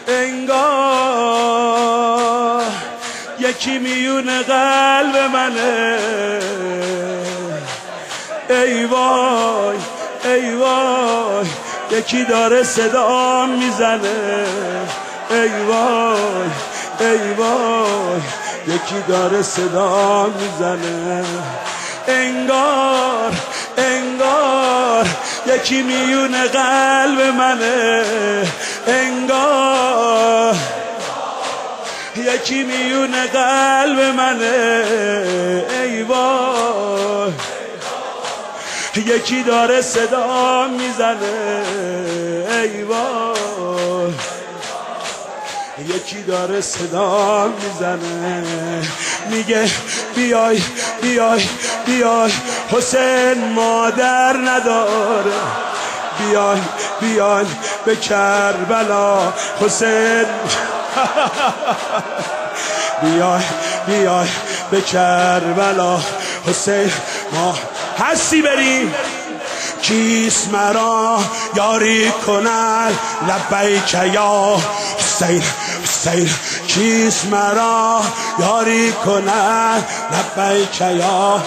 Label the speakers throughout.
Speaker 1: انگار یکی میون قلب منه. ای وای ای وای یکی داره صدا میزنه. ای وای ای وای یکی داره صدا میزنه. انگار انگار یکی میون قلب منه. انگار یکی میون قلب منه. ای وای یکی داره صدا میزنه. ای وای یکی داره صدا میزنه. میگه بیای بیای بیای حسین مادر نداره. بیای بیای به کربلا حسین. بیای بیای به کربلا حسین. ما هستی بریم. کیست مرا یاری کنن لبیک یا حسین حسین. کیست مرا یاری کنن لبیک یا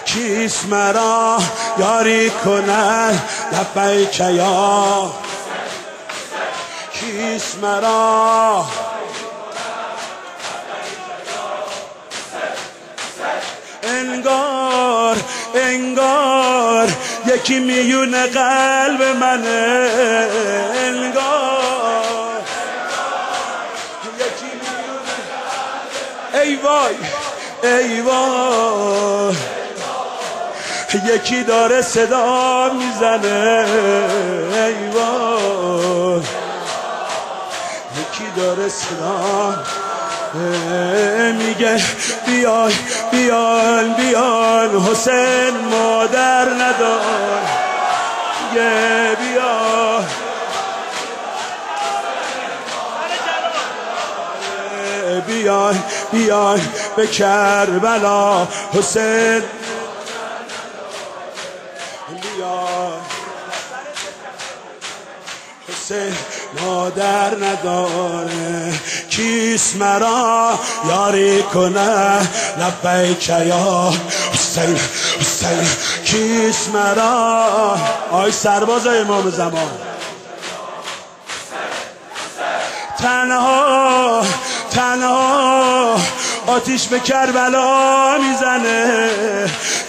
Speaker 1: کیست مرا یاری کنن لبیک یا کیست مرا. انگار انگار یکی میون قلب منه. انگار یکی میون. ای وای ای وای یکی داره صدا میزنه. ای وای یکی داره صدا میگه بیای بیان بیان حسین مادر ندار. میگه بیای بیای بیای به کربلا حسین. بیای حسین مادر نداره. کیست مرا یاری کنه لبیک یا حسین حسین. کیست مرا. آی سرباز امام زمان. تنها تنها آتیش به کربلا میزنه.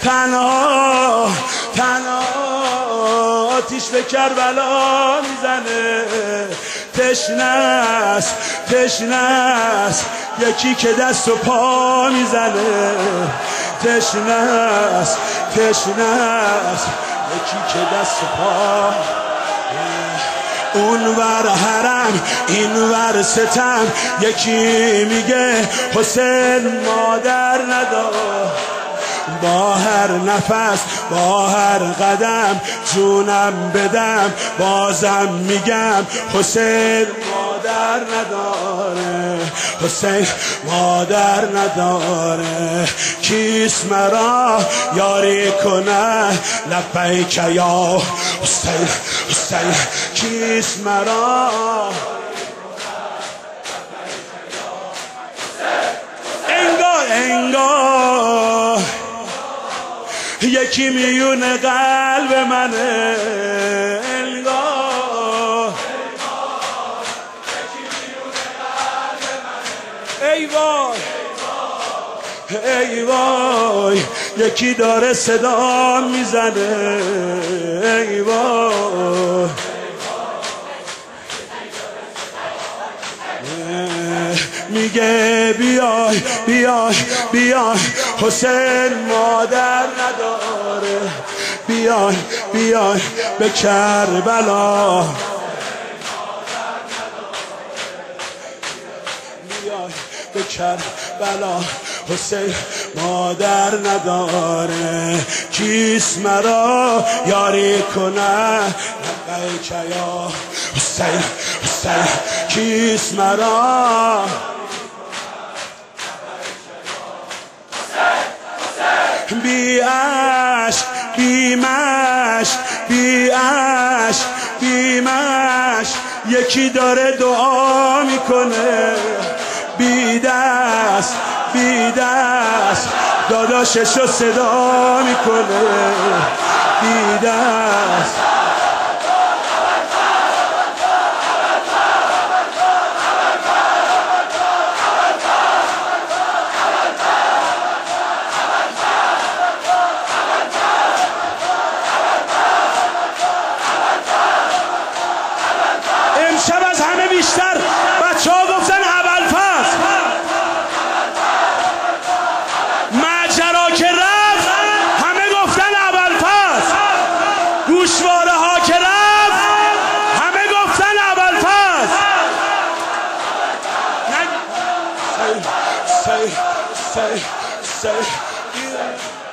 Speaker 1: تنها تنها آتیش به کربلا میزنه. تشنست تشنست یکی که دست و پا میزنه. تشنست تشنست یکی که دست و پا. اون ور حرم این ور ستم یکی میگه حسین مادر ندار. با هر نفس با هر قدم جونم بدم بازم میگم حسین مادر نداره. حسین مادر نداره. کیست مرا یاری کنه لبیک یا حسین حسین. کیست مرا. انگار انگار یکی میون قلب منه. انگار یکی میون قلب منه. ای وای ای وای یکی داره صدا میزنه. ای وای میگه بیای بیای بیای حسین مادر نداره. بیای بیای به کربلا. بیای به کربلا حسین مادر نداره. کیست مرا یاری کنه لبیک یا حسین حسین. کیست مرا. بی عشق بی مشق بی عشق بی مشق یکی داره دعا میکنه بی دست بی دست داداششو صدا میکنه بی دست. امشب از همه بیشتر بچه ها گفتن ابوالفضل ماجرا که رفت همه گفتن ابوالفضل گوشواره ها که رفت همه گفتن ابوالفضل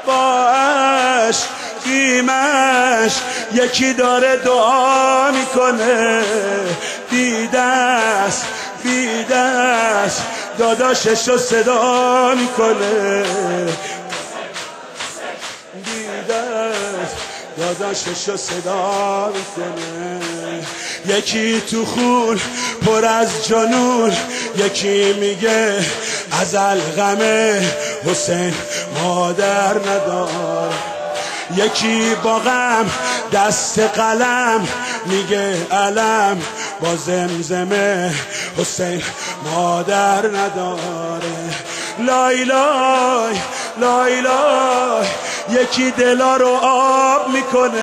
Speaker 1: با عشق بیمش یکی داره دعا میکنه بی دست بی دست داداششو صدا میکنه بی دست داداششو صدا میکنه. یکی تو خون پر از جنون یکی میگه ازل غم حسین مادر ندار یکی با غم دست قلم میگه علم با زمزمه حسین مادر نداره لای لای لای لای یکی دلا رو آب میکنه